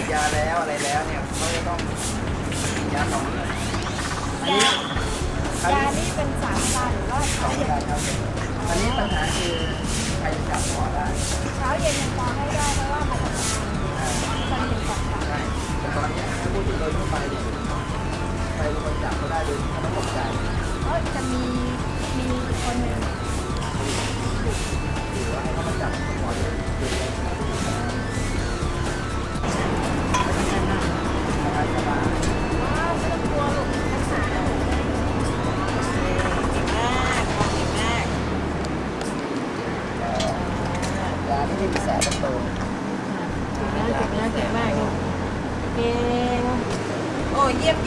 ดยาแล้วอะไรแล้วเนี่ยเขาจะต้องฉีดยาต่อเนื่องอันนี้ยานี่เป็น3 วันหรือว่า สอ เช้าง เย็น วันครับอันนี้ปัญหาคือใครจับหมอได้ เช้าเย็นยังพอให้ได้เพราะว่ามาทำงานจันทร์ถึงศุกร์ค่ะ ใช่แต่ตอนนี้ถ้าพูดถึงโดยทั่วไปเนี่ยใครเป็นคนจับก็ได้โดยไม่ต้องตกใจ ก็จะมีคนหนึ่ง หรือว่าให้เขามาจับหมอเลยดูแลสบาย ว้าวไม่ต้องกลัวลูกรักษาได้หมดเลย ยาที่มีแสบโต เก่งมากลูกเก่งโอ้เยี่ยม